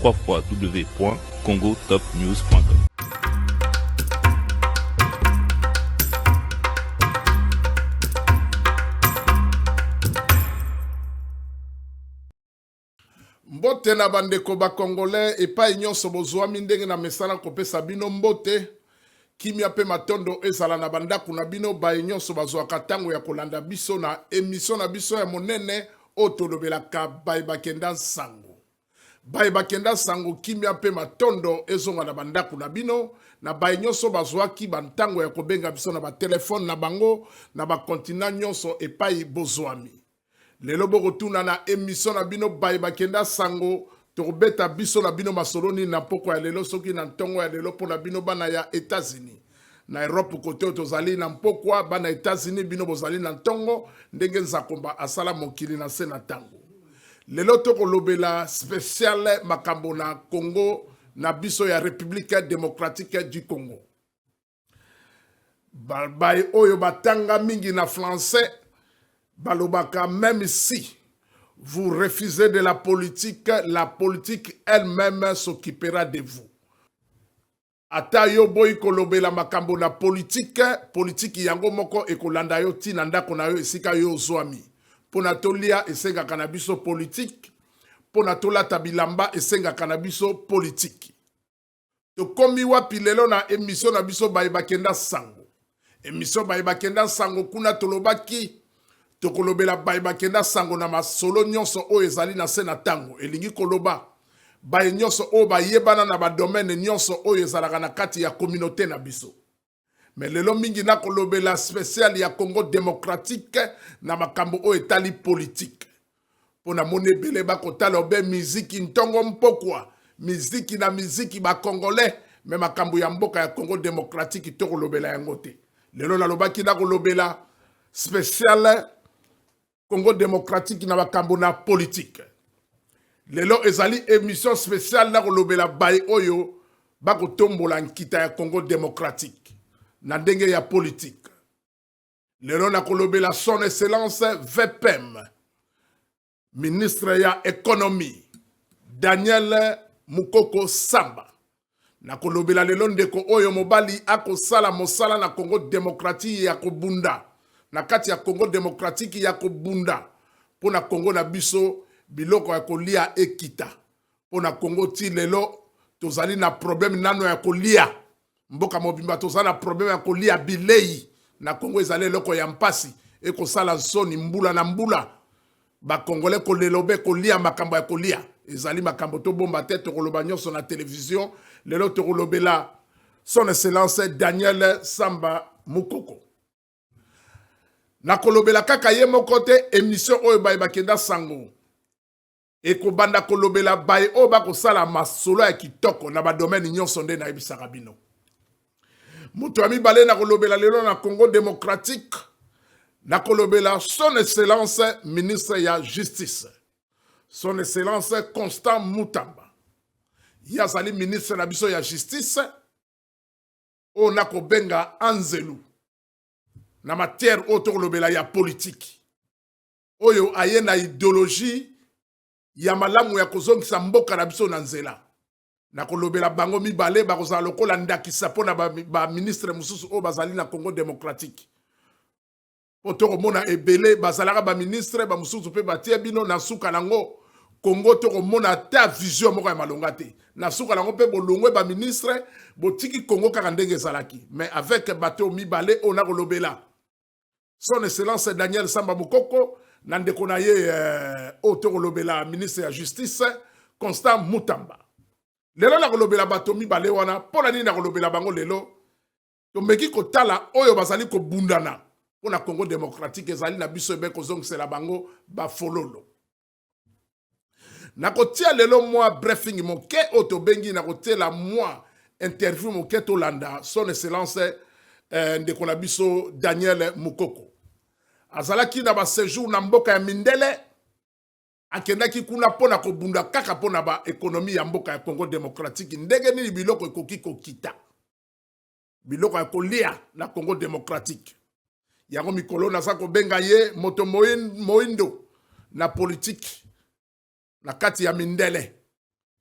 www.congotopnews.com. Mbote na bandeko ba congolais epai nyonso bozwami ndenge na mesana kopesa bino mbote kimia pe matondo ezala na bandako na bino baye nyonso bazwaka ntango ya kolanda biso na émission na biso ya monene oyo tolobelaka baye bakenda nsango. Baye bakenda nsango kimia pe matondo ezonga na bandako na bino na baye nyonso bazwaki bantango ya kobenga biso na batelefone na bango na bakontina nyonso epai bozwami. Lelo bokotuna na émission na bino baye bakenda sango tokobeta biso na bino masoloni na poko ya lelo soki na ntongo ya lelo pona bino bana ya États-Unis. Na Europe kote tozali na mpokwa bana États-Unis bino bozali na ntongo ndenge nzakomba asala mokili na se na tango. Lelo tokolobela spécial makambo na Congo na biso ya République démocratique du Congo. Baye oyo batanga mingi na français balobaka, même si vous refusez de la politique elle-même s'occupera de vous. Ata yo boy kolobela makambo na politique yango moko ekolanda yo tina ndako na yo esika yo zwami. Pona tolia esenga kanabiso politique, pona tolata bilamba esenga kanabiso politique. To komi wapi lelo na émission na biso baye bakenda sango. Émission baye bakenda sango kuna tolobaki tokolobela baye bakenda sango na masolo nyonso oyo ezali na se na tango elingi koloba baye nyonso oyo bayebana na badomaine nyonso oyo ezalaka na kati ya communauté na biso. Mais lelo mingi na kolobela spécial ya Congo démocratique na makambo oyo etali politique. Pona mone bele bakotala obe miziki ntongo mpokwa miziki na miziki ba congolais me makambo ya mboka ya Congo démocratique tokolobela yango te. Lelo nalobaki na kolobela spécial Congo démocratique na bakambo na politique. Lelo ezali émission spéciale na kolobela baye oyo bakotombola nkita ya Congo démocratique na ndenge ya politique. Lelo na kolobela son excellence VPM ministre ya économie Daniel Mukoko Samba. Na kolobela lelo ndeko oyo mobali akosala mosala na Congo démocratique ya kobunda. Na kati ya Congo démocratique ya kobunda pona Congo na biso biloko ya kolia ekita pona Congo ti lelo tozali na problème nano ya kolia mboka mobimba tozali na problème ya kolia bilei na Congo ezali eloko ya mpasi ekosala nsoni mbula na mbula ba congolais kolelobe kolia makambo ya kolia ezali makambo to bomba te tokoloba nyonso na télévision lelo tokolobela son excellence Daniel Samba Mukoko. Na kolobela kaka ye moko te émission oyo baye bakenda sango ekobanda kolobela baye oyo bakosala masolo ya kitoko na badomaine nyonso nde nayebisaka bino. Mutu ya mibale na kolobela lelo na Congo démocratique na kolobela son excellence ministre ya justice son excellence Constant Mutamba ye azali ministre na biso ya justice oyo na kobenga Anzelu na matière otokolobela ya politique oyo aye na idéologie ya malamu ya kozongisa mboka na biso na nzela na kolobela bango mibale bakozala lokola ndakisa pona ba ministre mususu oyo bazali na Congo démocratique otokomona ebele bazalaka ba ministre ba mususu pe batie bino na suka nango Congo tokomona ta vision moko ya malonga te na suka nango pe bolongwe ba ministre botiki Congo kaka ndenge ezalaki mais avec bato mibale ona kolobela son excellence Daniel Samba Mukoko na ndeko na ye otokolobela ministre ya justice Constant Mutamba. Lelo na kolobela bato mibale wana pona nini na kolobela bango lelo tomeki kotala oyo bazali kobundana pona Congo démocratique ezali na biso ebe kozongisela bango bafololo. Na kotia lelo mwa briefing moke otobengi na kotela mwa interview moke tolanda son excellence ndeko na biso Daniel Mukoko. Azalaki na ba séjour na mboka ya Mindele akendaki kuna pona kobunda kaka pona ba économie ya mboka ya Congo démocratique ndenge nini biloko ekoki kokita biloko ya kolia na Congo démocratique yango mikolo naza kobenga ye moto moindo na politique na kati ya Mindele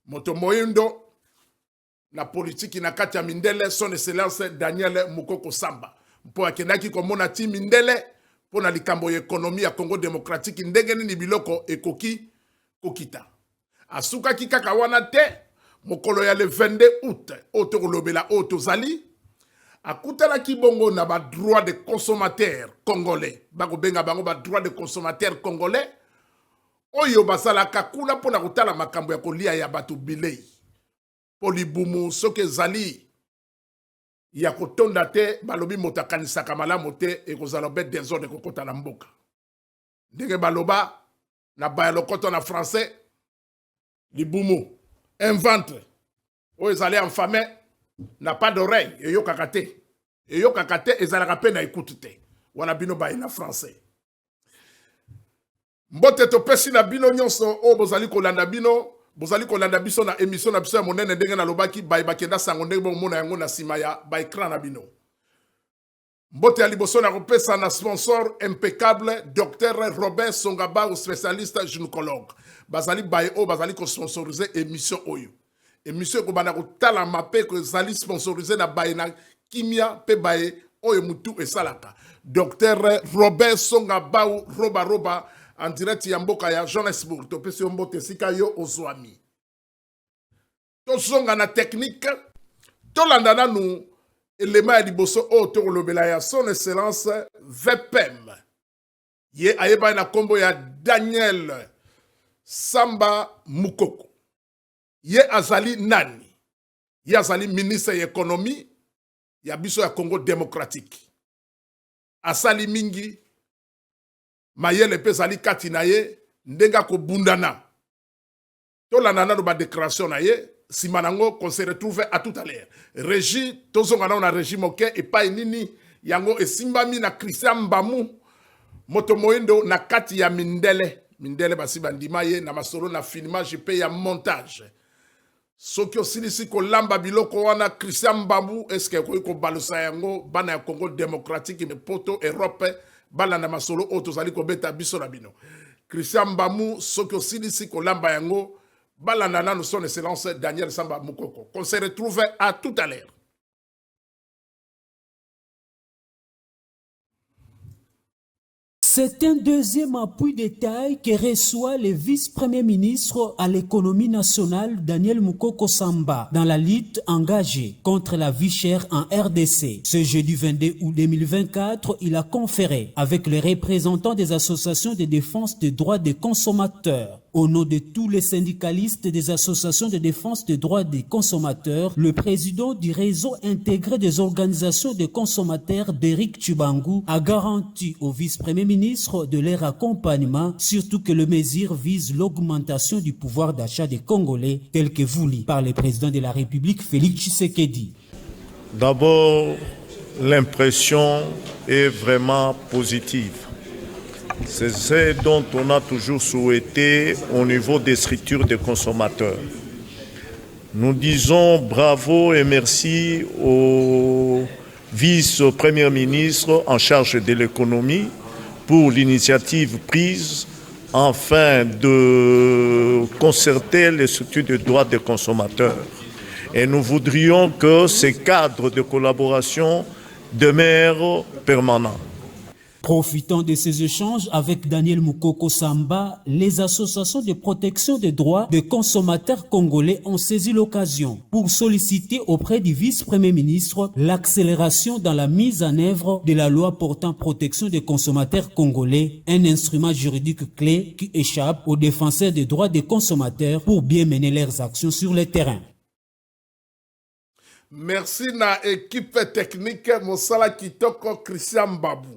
moto moyindo na politique na kati ya mindele son excellence Daniel Mukoko Samba mpo akendaki komona ti mindele mpo na likambo ya ekonomi ya Congo démocratique ndenge nini biloko ekoki kokita asukaki kaka wana te mokolo ya le 22 août oto kolobela oto zali akutanaki bongo na ba droit de consommateur congolais bako benga bango ba droit de consommateur congolais oyo basalaka kuna pona kutala makambo ya kolia ya bato bilei polibumu soke zali ya kotonda te balobi moto akanisaka malamu te ekozala be désordre kokota na mboka ndenge baloba na baya lokoto na français libumu un ventre oyo ezali enfamé n'a pas d'oreille eyokaka te ezalaka pe na écoute te wana bino baye na français mbote topesi na bino nyonso o bozali kolanda bino bozali kolanda biso na émission na biso ya monene ndenge na lobaki baye bakenda sango ndenge bomona yango na sima ya ba écran na bino mbote ya liboso na kopesa na sponsor impeccable Dr Robert Songaba spécialiste gynécologue bazali baye o bazali ko sponsoriser émission oyo émission ko bana kotala mapé ko zali sponsoriser na baye na kimia pe baye oyo mutu esalaka Dr Robert Songaba roba en direct ya mboka ya Johannesburg topesi mbote sika yo ozwami tozonga na technique tolanda nanu elema ya liboso oyo tokolobela ya son excellence VPM ye ayeba na kombo ya Daniel Samba Mukoko ye azali nani ye azali ministre ya économie ya biso ya Congo démocratique asali mingi mayele pe zali kati na ye ndenga ko bundana tolanda nanu ba déclaration na ye sima nango qu'on se retrouve à tout à l'heure régie tozonga na régie moke epai nini yango esimbami na Christian Mbamu moto moindo na kati ya mindele basi bandima ye na masolo na filmage pe ya montage soki osilisi kolamba biloko wana Christian Mbamu eske ko balosa yango bana ya Congo démocratique me poto Europe balanda masolo oyo tozali kobeta biso na bino Christian Mbamu soki osilisi kolamba yango balanda nanu son excellence Daniel Samba Mukoko qu'on se retrouve à tout à l'heure. C'est un deuxième appui de taille que reçoit le vice-premier ministre à l'économie nationale Daniel Mukoko Samba dans la lutte engagée contre la vie chère en RDC. Ce jeudi 22 août 2024, il a conféré avec les représentants des associations de défense des droits des consommateurs. Au nom de tous les syndicalistes des associations de défense des droits des consommateurs, le président du réseau intégré des organisations de consommateurs, Derrick Tshibangou, a garanti au vice-premier ministre de leur accompagnement, surtout que le mesure vise l'augmentation du pouvoir d'achat des Congolais, tel que voulu par le président de la République, Félix Tshisekedi. D'abord, l'impression est vraiment positive. C'est ce dont on a toujours souhaité au niveau des structures des consommateurs. Nous disons bravo et merci au vice-premier ministre en charge de l'économie pour l'initiative prise afin de concerter les structures de droits des consommateurs. Et nous voudrions que ces cadres de collaboration demeurent permanents. Profitant de ces échanges avec Daniel Mukoko Samba, les associations de protection des droits des consommateurs congolais ont saisi l'occasion pour solliciter auprès du vice-premier ministre l'accélération dans la mise en œuvre de la loi portant protection des consommateurs congolais, un instrument juridique clé qui échappe aux défenseurs des droits des consommateurs pour bien mener leurs actions sur le terrain. Merci na équipe technique Mosala Kitoko Christian Babu.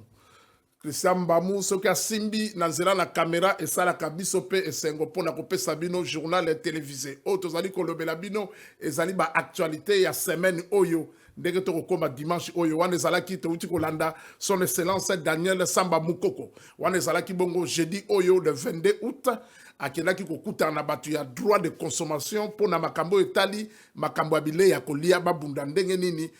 Christian Mbamu soki asimbi na nzela na caméra esalaka biso pe esengo mpona kopesa bino journal télévisé oyo tozali kolobela bino ezali ba actualité ya semaine oyo ndenge tokokoma dimanche oyo wana ezalaki touti kolanda son excellence Daniel Samba Mukoko wana ezalaki bongo jeudi oyo le 22 août akendaki kokutana na bato ya droit de consommation mpona makambo etali makambo ya bilei ya kolia babunda ndenge nini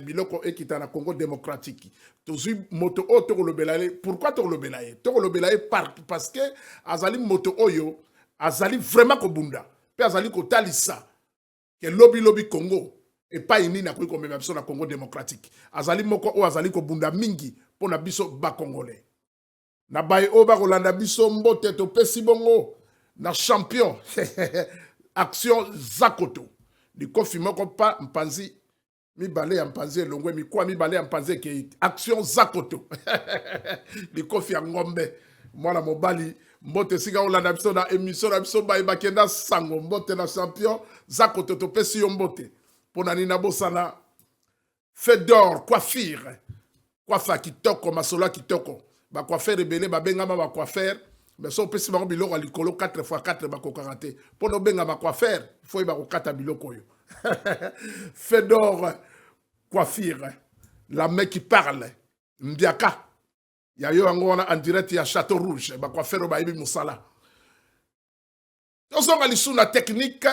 biloko ekita na Congo démocratique. Tozui moto o tokolobela ye. Pourquoi tokolobela ye? Tokolobela ye parce que azali moto oyo azali vraiment kobunda. pe azali ko talisa ke lobby Congo et pas ini na ko même na Congo démocratique azali moko o azali ko bunda mingi pona biso ba congolais na bay o ba kolanda biso mbote to pesi bongo na champion action Zakoto di kofi moko pa mpanzi mi balé ya mpanzi elongwe mi kwa mi balé ya mpanzi ke action Zakoto di kofi ya ngombe mwana mobali mbote singa olanda biso na émission na biso ba bakenda sango mbote na champion Zakoto to pesi yo mbote pona ni na bosana Fedor coiffure coiffa kitoko masolo kitoko ba coiffeur ebele ba benga ba coiffeur mais so pesi ba biloko likolo 4x4 ba ko karaté pona benga ba coiffeur faut ba ko kata biloko yo Fedor coiffure la mec qui parle Mbiaka ya yo ngona en direct ya Château Rouge ba coiffeur ba ibi musala donc on a la technique.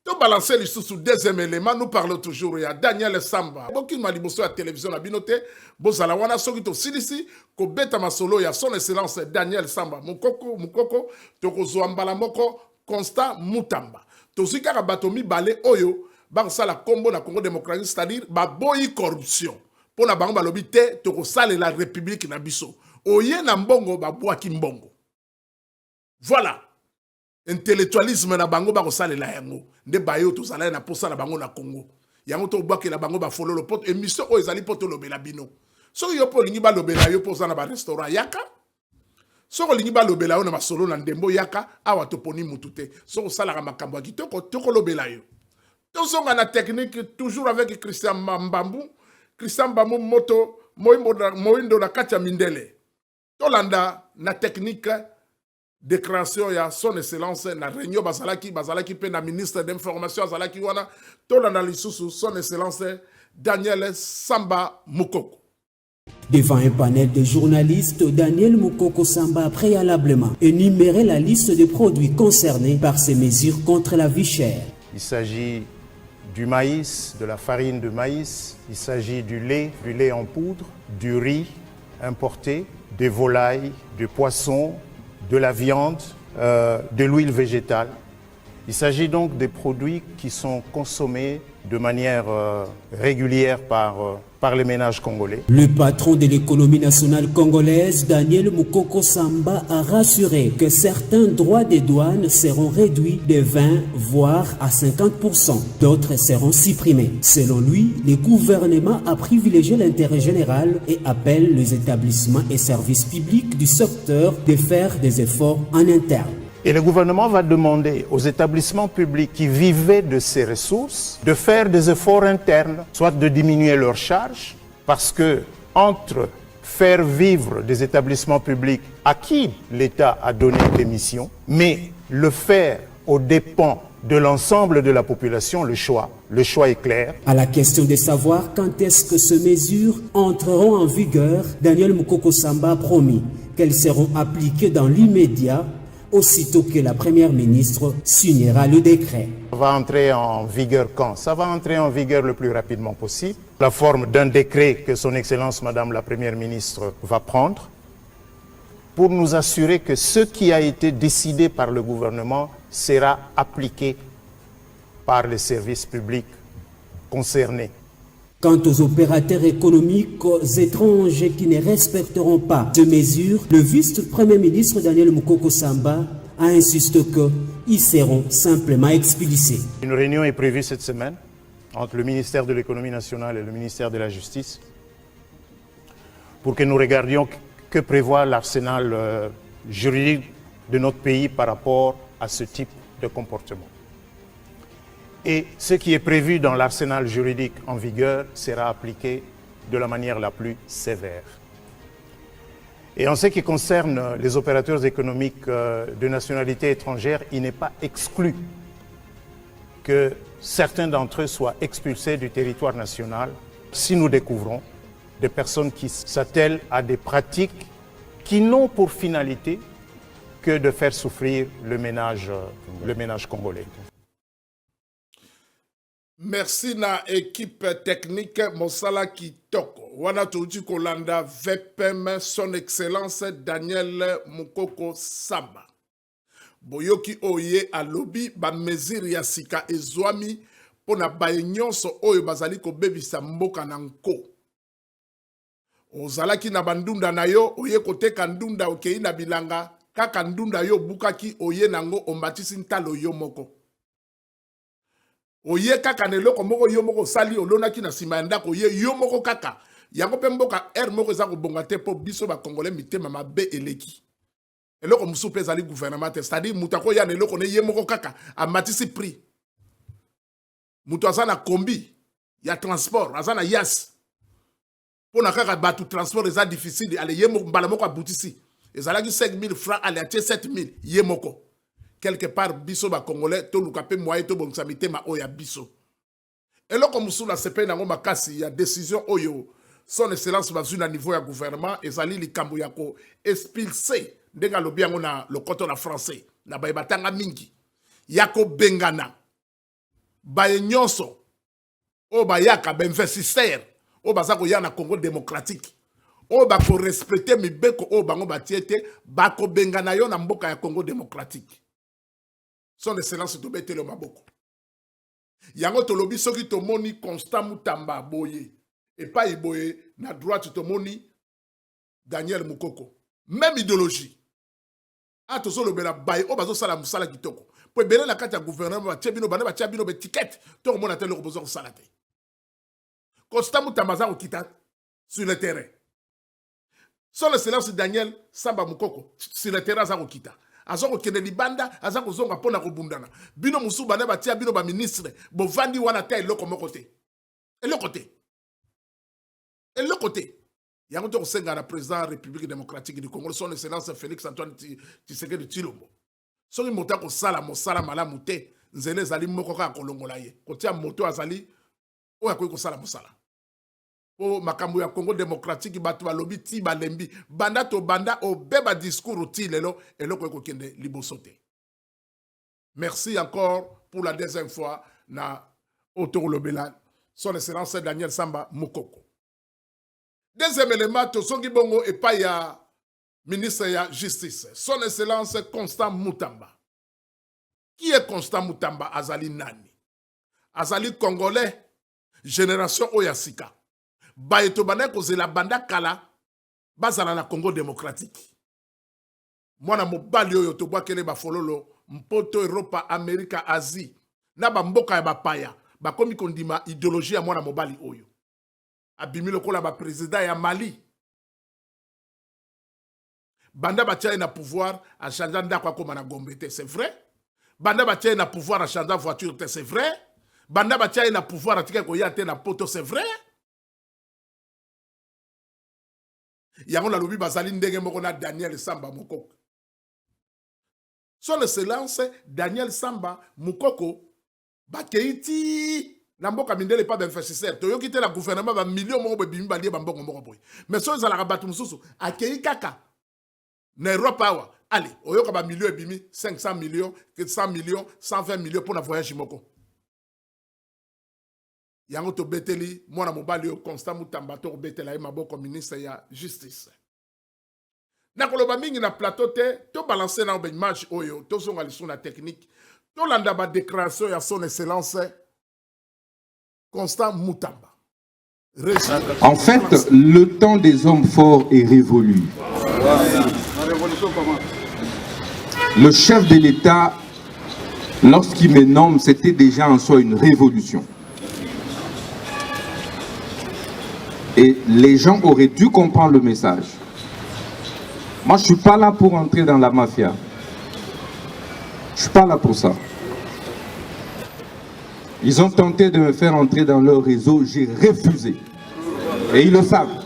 To balancer les sous deuxième élément, nous parlons toujours. Il y a Daniel Samba. Beaucoup m'a dit à la télévision à Binote. Bozala wana soki to silisi ko beta masolo ya son excellence Daniel Samba. Mukoko to zoambala moko Constant Mutamba. To zika rabatomi balé oyo bang sala combo na Congo démocratique, c'est-à-dire ba boyi corruption. Pona bang balobi te to ko sale la république na biso. Oye na mbongo ba boaki mbongo. Voilà. Intellectualisme na bango ba kosalela yango nde bayo to zala na posa na bango na Congo yango to bwaki na bango ba fololo pot émission o ezali poto lobela bino so yo po lingi ba lobela yo posa na ba restaurant yaka so ko lingi ba lobela yo na masolo na ndembo yaka awa to poni mutute so ko sala makambo ya kitoko to ko lobela yo to zonga na technique toujours avec Christian Mbambu moto moindo na katia mindele to landa na technique déclaration ya son excellence na réunion bazalaki pe na ministre d'information azalaki wana to na lisusu son excellence Daniel Samba Mukoko. Devant un panel de journalistes, Daniel Mukoko Samba a préalablement énuméré la liste de produits concernés par ces mesures contre la vie chère. Il s'agit du maïs, de la farine de maïs, il s'agit du lait en poudre, du riz importé, des volailles, du poisson, de la viande, de l'huile végétale. Il s'agit donc des produits qui sont consommés de manière régulière par les ménages congolais. Le patron de l'économie nationale congolaise, Daniel Mukoko Samba, a rassuré que certains droits des douanes seront réduits de 20 voire à 50%. D'autres seront supprimés. Selon lui, le gouvernement a privilégié l'intérêt général et appelle les établissements et services publics du secteur de faire des efforts en interne. Et le gouvernement va demander aux établissements publics qui vivaient de ces ressources de faire des efforts internes, soit de diminuer leurs charges, parce que entre faire vivre des établissements publics à qui l'État a donné des missions, mais le faire aux dépens de l'ensemble de la population, le choix est clair. À la question de savoir quand est-ce que ces mesures entreront en vigueur, Daniel Mukoko Samba a promis qu'elles seront appliquées dans l'immédiat, aussitôt que la première ministre signera le décret. Ça va entrer en vigueur quand? Ça va entrer en vigueur le plus rapidement possible. La forme d'un décret que son Excellence Madame la Première ministre va prendre pour nous assurer que ce qui a été décidé par le gouvernement sera appliqué par les services publics concernés. Quant aux opérateurs économiques étrangers qui ne respecteront pas ces mesures, le vice-premier ministre Daniel Mukoko Samba a insisté qu'ils seront simplement expulsés. Une réunion est prévue cette semaine entre le ministère de l'économie nationale et le ministère de la justice pour que nous regardions que prévoit l'arsenal juridique de notre pays par rapport à ce type de comportement. Et ce qui est prévu dans l'arsenal juridique en vigueur sera appliqué de la manière la plus sévère. Et en ce qui concerne les opérateurs économiques de nationalité étrangère, il n'est pas exclu que certains d'entre eux soient expulsés du territoire national si nous découvrons des personnes qui s'attellent à des pratiques qui n'ont pour finalité que de faire souffrir le ménage congolais. Merci na équipe technique Mosala Kitoko. Wana tuuti kolanda VPM son excellence Daniel Mukoko Samba. boyoki oye alobi ba mesure ya sika ezwami pona baye nyonso oyo bazali kobebisa mboka na nko. Ozalaki na bandunda na yo oye koteka ndunda okei na bilanga kaka ndunda yo bukaki oye nango ombatisi ntalo yo moko. Oye kaka neloko moko yo moko sali olonaki na sima ya ndako oye yo moko kaka. Yango pe mboka moko eza kobonga te po biso ba Congolais mitema mabe eleki. Eloko musu pe ezali gouvernement te, c'est-à-dire mutako ya neloko ne ye moko kaka amatisi prix. Mutu aza na kombi ya transport, aza na yas. Pona kaka batu transport eza difficile, ale ye moko mbala moko abutisi. Ezalaki 5 000 francs, ale atie 7 000 ye moko. Quelque part biso ba Congolais to luka pe moyen to bongisa mitema oya biso. Eloko musu la sepe nango makasi ya décision oyo son excellence bazui na niveau ya gouvernement ezali likambo ya ko expulser ndenga lobi yango na lokoto na français na baye batanga mingi yako bengana baye nyonso o bayaka b'investisseur o bazako ya na Congo démocratique o bako respecter mibeko o bango batiete bako bengana yo na mboka ya Congo démocratique. Son excellence to betelo maboko yango tolobi soki tomoni Constant Mutamba boye et pas Iboye, na droite tomoni Daniel Mukoko. Même idéologie. Ah, to solo bela baye, o bazo sala musala kitoko. Po bela la kati ya gouvernement, tchebino bana ba tchebino be ticket, to mona tele ko bozo salate. Constant Mutamba za okita sur le terrain. Son excellence Daniel Samba Mukoko sur le terrain za okita. Azoko kende libanda, azako zonga pona ko bundana. Bino musu bana ba tia bino ba ministre, bo vandi wana ta eloko mokote. Elokote. Et le côté, il y a un président de la République démocratique du Congo, son excellence Félix Antoine Tshisekedi Tshilombo. Son imota ko sala mo sala malamu te, nzele zali moko ka kolongola ye. Ko tia moto azali o yakoy ko sala mo sala. O makambo ya Congo démocratique batu balobi ti balembi, banda to banda o beba discours ti lelo eloko ko kende liboso te. Merci encore pour la deuxième fois na Otoro son excellence Daniel Samba Mukoko. Deuxième élément, Tosongi Bongo et pas ya ministre de la Justice. Son excellence Constant Mutamba. Qui est Constant Mutamba? Azali Nani. Azali Congolais, génération Oyasika. Baetobane koze la banda kala, bazala na Congo démocratique. Mwana mobali oyo toboa kele bafololo, mpoto Europa, Amerika, Asie. Na bamboka ya bapaya, bakomi kondima idéologie ya mwana mobali oyo. Abimi lokola ba président ya Mali. Banda batia na pouvoir à changer ndako comme na Gombe, c'est vrai. Banda batia na pouvoir à changer voiture, c'est vrai. Banda batia na pouvoir à tika ko yate na poto, c'est vrai. Yango la lobi bazali ndenge moko na Daniel Samba Mukoko. Son excellence Daniel Samba Mukoko bakeiti Namboka mindele pas d'investisseur. Toyo kite la gouvernement ba million mo bimi balie ba mbongo moko boy. Mais so za la rabatu mususu akei kaka. Na Europe awa. Allez, oyoka ba million bimi 500 millions, 100 millions, 120 millions pour na voyage moko. Yango to beteli mwana mobali yo Constant Mutamba to betela e maboko ministre ya justice. Na koloba mingi na plateau te to balancer na ba image oyo to zonga liso na technique. To landa ba déclaration ya son excellence Constant Mutamba. En fait, le temps des hommes forts est révolu. Le chef de l'État, lorsqu'il me nomme, c'était déjà en soi une révolution. Et les gens auraient dû comprendre le message. Moi, je ne suis pas là pour entrer dans la mafia. Je ne suis pas là pour ça. Ils ont tenté de me faire entrer dans leur réseau, j'ai refusé. Et ils le savent.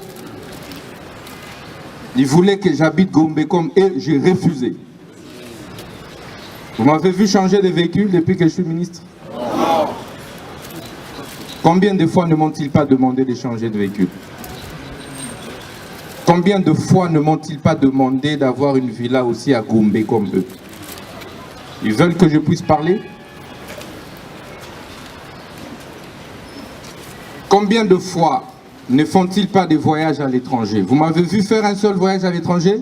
Ils voulaient que j'habite Gombe comme eux, j'ai refusé. Vous m'avez vu changer de véhicule depuis que je suis ministre? Combien de fois ne m'ont-ils pas demandé de changer de véhicule? Combien de fois ne m'ont-ils pas demandé d'avoir une villa aussi à Gombe comme eux? Ils veulent que je puisse parler? Combien de fois ne font-ils pas des voyages à l'étranger? Vous m'avez vu faire un seul voyage à l'étranger?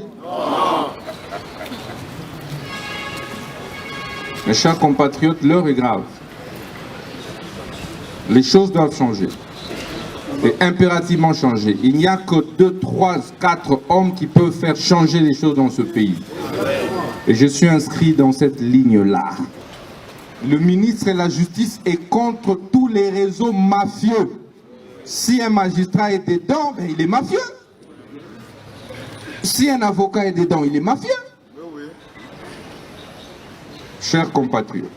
Mes chers compatriotes, l'heure est grave. Les choses doivent changer. Et impérativement changer. Il n'y a que 2, 3, 4 hommes qui peuvent faire changer les choses dans ce pays. Et je suis inscrit dans cette ligne-là. Le ministre de la Justice est contre tous les réseaux mafieux. Si un magistrat est dedans, ben il est mafieux. Si un avocat est dedans, il est mafieux. Chers compatriotes,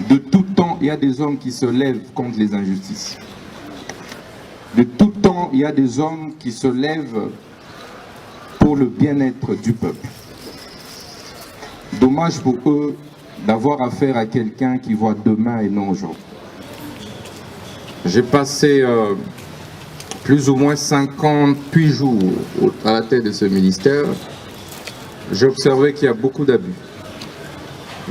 de tout temps, il y a des hommes qui se lèvent contre les injustices. De tout temps, il y a des hommes qui se lèvent pour le bien-être du peuple. Dommage pour eux d'avoir affaire à quelqu'un qui voit demain et non aujourd'hui. J'ai passé plus ou moins 58 jours à la tête de ce ministère. J'ai observé qu'il y a beaucoup d'abus.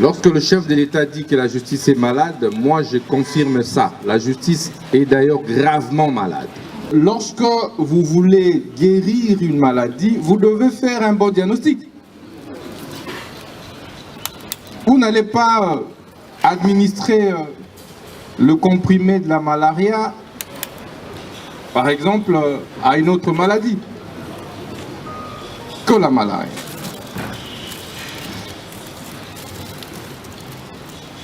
Lorsque le chef de l'État dit que la justice est malade, moi je confirme ça. La justice est d'ailleurs gravement malade. Lorsque vous voulez guérir une maladie, vous devez faire un bon diagnostic. Vous n'allez pas administrer le comprimé de la malaria, par exemple, à une autre maladie que la malaria.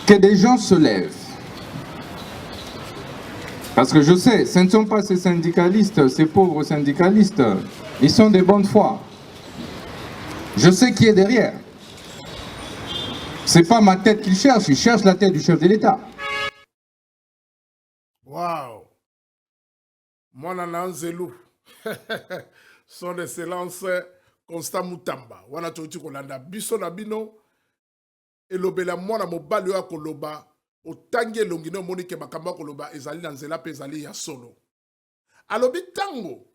Que des gens se lèvent. Parce que je sais, ce ne sont pas ces syndicalistes, ces pauvres syndicalistes. Ils sont de bonne foi. Je sais qui est derrière. C'est pas ma tête qu'ils cherchent, ils cherchent la tête du chef de l'État. Waouh! Moi, Nana Nzelou. Son excellence Constant Mutamba. Wana toti kolanda biso na bino. Elobela mwana mobali oyo akoloba otangi elongi na omoni ke makambo akoloba ezali na nzela mpe ezali ya solo. Alobi tango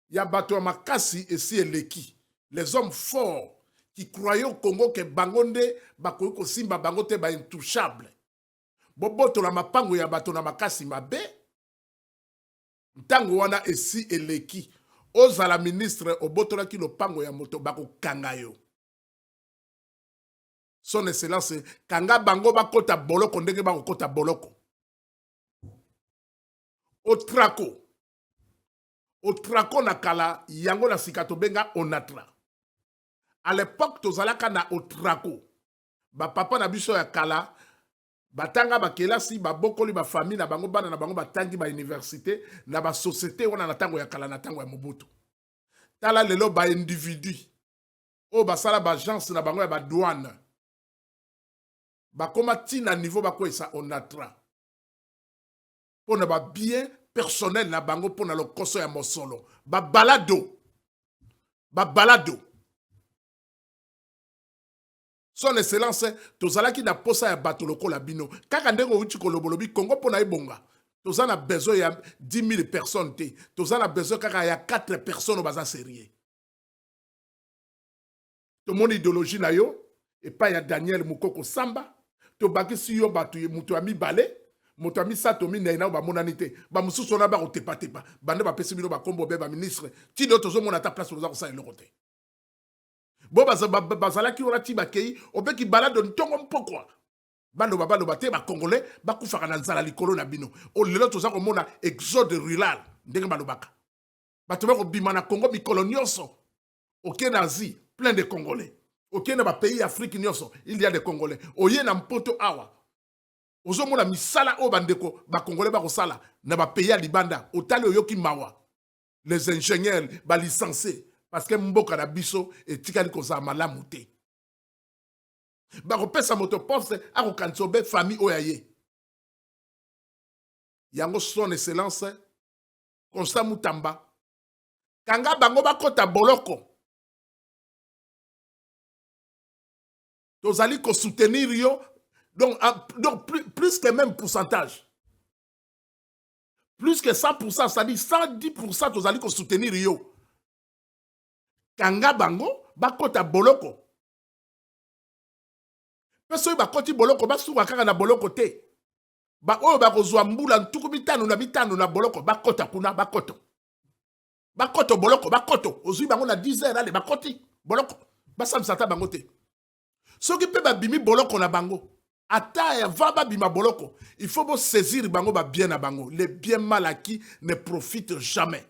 ya bato ya makasi esi eleki. Les hommes forts qui croyaient au Congo que bango nde bakoki kosimba bango te ba intouchable. Boboto la mapango ya bato na makasi mabe. Tango wana esi eleki. Ozala ministre obotolaki lopango ya moto bakokanga yo. Son excellence, kanga bango bakota boloko ndenge bakota boloko. Otrako na kala yango na sikato benga onatra. À l'époque tozalaka na otrako. Ba papa na biso ya kala batanga bakelasi babokoli ba famille na bango bana na bango batangi ba université na ba société wana na tango ya kala na tango ya Mobutu. Tala lelo ba individu. O basala ba agence na bango ya ba douane. Bakoma tina niveau bako esa onatra. Pona ba bien personnel na bango pona lo koso ya mosolo. Ba balado. Son excellence, tozalaki na posa ya bato lokola bino. Kaka ndenge uti kolobolobi Congo pona ebonga. Tozana besoin ya 10 000 personnes te. Tozana besoin kaka ya 4 personnes au baza sérieux. To mon idéologie na yo et pas ya Daniel Mukoko Samba. To baki si yo batu mutu ami balé. Mutu ami satomi na ba monanité. Ba mususu na ba otepa tepa. Bande ba pesi bino ba kombo be ba ministre. Ti do tozo mona ta place oza ko sa le côté. Bo bazala ki ora ti bakei ope ki balade ntongo mpokwa. Bando ba te ba congolais ba kufaka na nzala likolo na bino. O lelo toza ko mona exode rural ndenge balobaka. Bato ba ko bima na Congo mikolo nyonso. Ok nazi plein de congolais. Ok na ba pays Afrique nyonso il y a des congolais. Oye na mpoto awa. Ozo mona misala o bandeko ba congolais ba ko sala na ba pays ya libanda otali oyoki mawa. Les ingénieurs ba licenciés parce que mboka na biso etikali koza malamu te. Bako pesa moto poste ako kansobe famille oyaye. Yango son excellence Constant Mutamba. Kanga bango bakota boloko. Tozali ko soutenir yo donc plus que même pourcentage. Plus que 100%, ça dit 110% tozali ko soutenir yo. Kanga bango bakota boloko. Peso bakoti boloko basuka kaka na boloko te. Ba oyo bakozwa mbula ntuku bitano na boloko bakota kuna bakoto. Bakoto boloko bakoto. Ozui bango na 10 heures ale bakoti boloko. Basa msata bango te. Soki pe ba bimi boloko na bango. Ata va ba bima boloko. Il faut bo saisir bango ba bien na bango. Les biens mal acquis ne profitent jamais.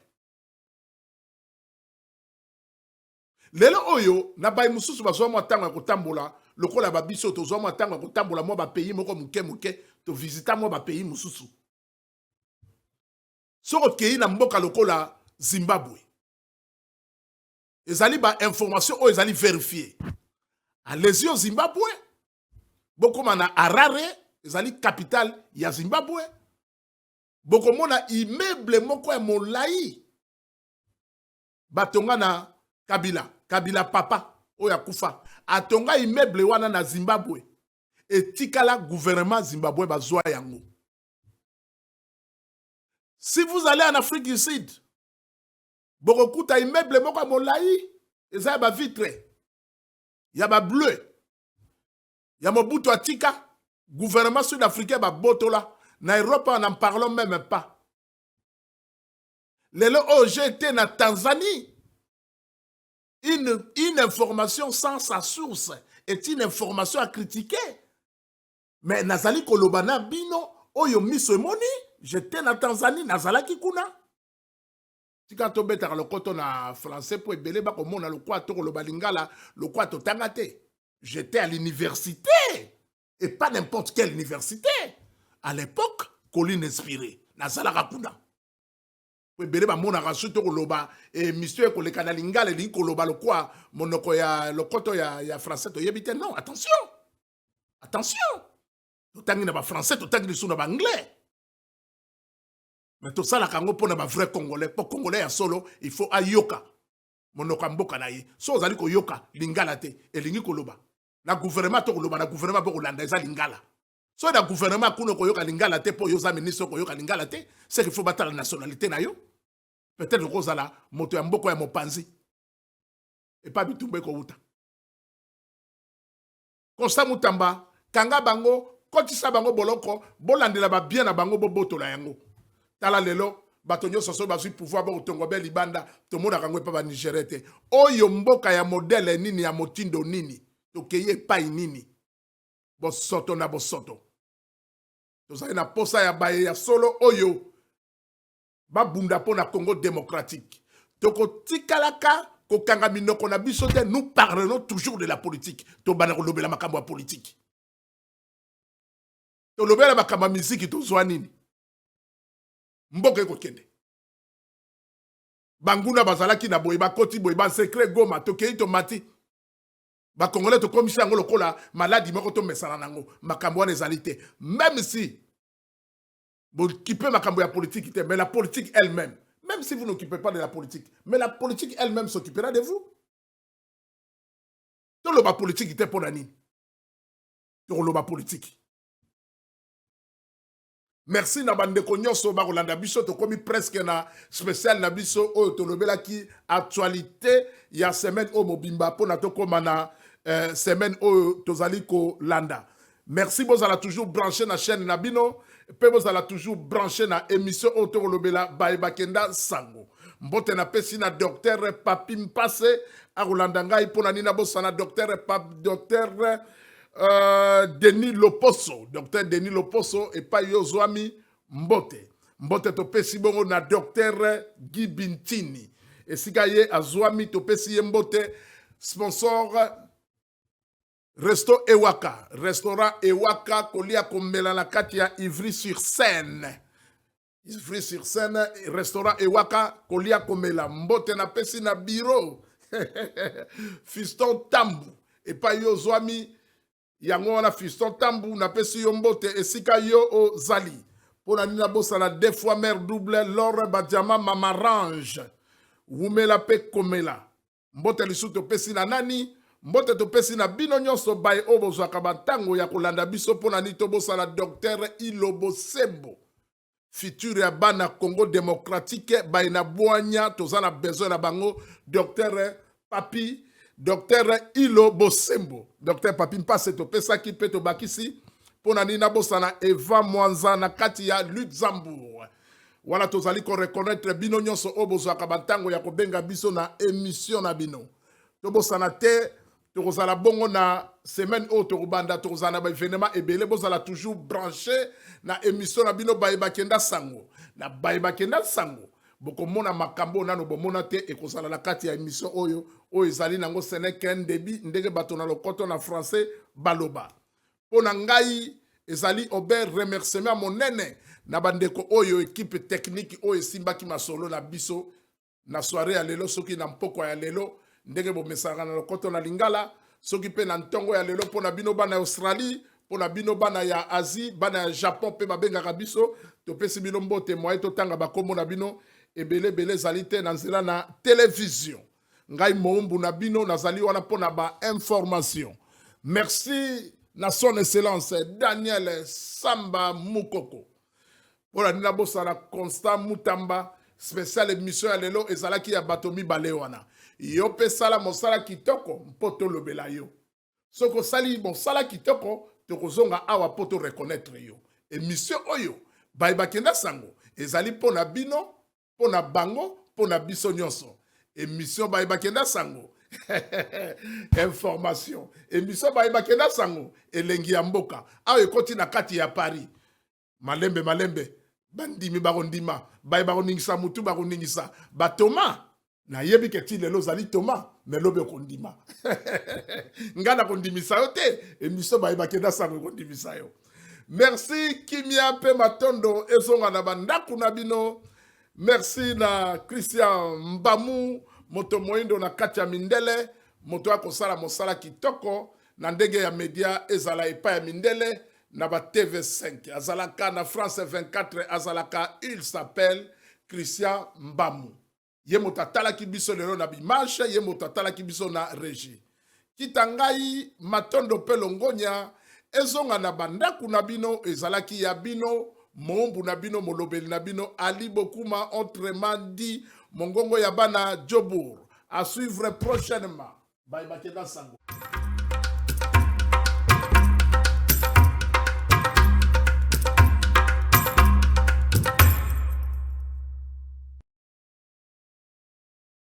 Lelo oyo na bay mususu bazwa mo tanga ko tambola. Lokola ba biso to zo mo tanga ko tambola mo ba pays moko muke to visiter mo ba pays mususu. Soko kei na mboka lokola Zimbabwe. Ezali ba information o ezali vérifié. Allez-y au Zimbabwe. Boko mana Harare, ezali capitale ya Zimbabwe. Boko mona immeuble moko ya molai. Batonga na Kabila papa oya kufa. Atonga immeuble wana na Zimbabwe. Etikala gouvernement Zimbabwe bazwa yango. Si vous allez en Afrique du Sud, boko kuta immeuble moko ya molai, ezali ba vitre. Ya ba bleu. Ya Mobutu Atika, gouvernement sud-africain ba botola. Na Europe, on n'en parlons même pas. Lelo j'ai été na Tanzanie. Une information sans sa source est une information à critiquer. Mais Nazali Kolobana Bino, Oyo Miso Moni, j'étais na Tanzanie, Nazala Kikuna. Si quand on met le coton en français pour ébélé, bah comme on a le quoi, le balingala, le quoi, tangate. J'étais à l'université. Et pas n'importe quelle université. À l'époque, Colline inspiré. Nazala Rakuna. Pour ébélé, bah mon a reçu tout le bas. Et monsieur, le canalingala, le bas, le quoi, mon le coton, ya français, tu y non, attention. Attention. Tu t'as pas français, tu t'as pas anglais. Mais tout ça, la Congo pour un vrai Congolais. Pour Congolais à solo, il faut ayoka. Monoko mboka na ye. So zali ko yoka lingala te et lingi koloba. Na gouvernement to koloba na gouvernement pour Holanda eza lingala. So na gouvernement kuno ko yoka lingala te pour yoza ministre ko yoka lingala te, c'est qu'il faut battre la nationalité na yo. Peut-être kozala moto ya mboko ya mopanzi. Et pas bitumbe ko uta. Constant Mutamba, kanga bango, kotisa bango boloko, bolandela ba bien na bango boboto la yango. Tala lelo batonyo soso bazui pouvoir ba utongobe libanda to mona kangwe pa ba Nigerete oyo mboka ya modele nini ya motindo nini to keye pai nini bosoto na bosoto to za na posa ya baye ya solo oyo ba bunda po na Congo démocratique to ko tikalaka ko kanga minoko na biso te nous parlons toujours de la politique to bana ko lobela makambo ya politique to lobela makambo ya musique to zwa nini mboke ko kende banguna bazalaki na boye bakoti boye ba secret goma to kei to mati ba congolais to komisa ngolo kola maladi moko to mesana nango makambo wana ezalite même si vous occupez makambo ya politique mais la politique elle-même même si vous n'occupez pas de la politique mais la politique elle-même s'occupera de vous to lo ba politique ite pona nini to lo ba politique. Merci na bandeko nyonso ba kolanda biso to komi presque na spécial na biso o to lobela ki actualité ya semaine o mobimba pona to koma na semaine o tozali ko landa. Merci bozala toujours branché na chaîne na bino pe bozala toujours branché na émission o to lobela ba bakenda sango. Mbote na pesi na docteur Papi Mpasse a kolanda ngai pona nina bosana docteur Denis Loposo, docteur Denis Loposo et pas Yozwami Mbote. Mbote to pesi bongo na docteur Guy Bintini. Et si gaye Azwami to pesi Mbote, sponsor Resto Ewaka. Restaurant Ewaka kolia komela na kati ya Ivry-sur-Seine. Ivry-sur-Seine, restaurant Ewaka kolia komela. Mbote na pesi na bureau. Fiston Tambu. Et pas Yozwami yango wana fiston tambu na pesi yo mbote esika yo o zali pona nina bosala deux fois mère double lore badiama mamarange wumela pe komela mbote lisusu topesi na nani mbote topesi na bino nyonso baye o bozwaka bantango ya kolanda biso pona nini tobosala docteur Ilobo Sembo futur ya bana Congo démocratique baye na bwanya tozana besoin na bango docteur Papi Docteur Ilobo Sembo, Docteur Papi Mpasse to pesa ki pe to bakisi pona nina bosana Eva Mwanza na kati ya Luxembourg. Wala tozali ko reconnaître bino nyonso o bozwaka bantango ya kobenga biso na émission na bino. To bosana te tokozala bongo na semaine oyo tokobanda tokozala na baévénement ebele bozala toujours branché na émission na bino bayebakenda sango na bayebakenda sango bokomona makambo nano bomona te ekozala na kati ya émission oyo ezali nango ce n'est qu'un début ndenge bato na lokoto na français baloba mpo na ngai ezali ober remerciement monene na bandeko oyo équipe technique oyo esimbaki masolo na biso na soirée ya lelo soki na mpoko ya lelo ndenge bomesaka na lokoto na lingala soki pe na ntongo ya lelo mpona bino bana ya Australie mpona bino bana ya Asie bana ya Japon pe babengaka biso topesi bino mbote moye totanga bakombo na bino ebele ezali te na nzela na télévision ngai moumbu na bino nazali wana mpona ba information merci na son excellence Daniel Samba Mukoko mpona nina bosala Constant Mutamba spécial émission ya lelo ezalaki ya bato mibale wana yo pe sala mosala kitoko mpo tolobela yo soki osali mosala kitoko tokozonga awa mpo to reconnaître yo émission oyo bayebakenda sango ezali mpo na bino mpo na bango mpo na biso nyonso émission bayebakenda sango information émission bayebakenda sango elengi ya mboka awa ekoti na kati ya Paris malembe bandimi bakondima baye bakoningisa mutu bakoningisa batoma nayebi ke ti lelo ozali toma me lobi okondima nga na kondimisa yo te émission bayebakenda sango ekondimisa yo merci Kimia mpe matondo ezonga na bandako na bino merci na Christian Mbamu moto moindo na kati ya mindele moto akosala mosala kitoko na ndenge ya media ezala epai ya mindele na ba TV5 azalaka na France 24 azalaka il s'appelle Christian Mbamu ye moto atalaki biso lelo na bimashe ye moto atalaki biso na régie kitangai matondo pe longonya ezonga na bandaku na bino ezalaki ya bino moumbu na bino molobeli na bino Ali Bokuma autrement dit mongongo ya bana Jobour à suivre prochainement. Bye bye sango.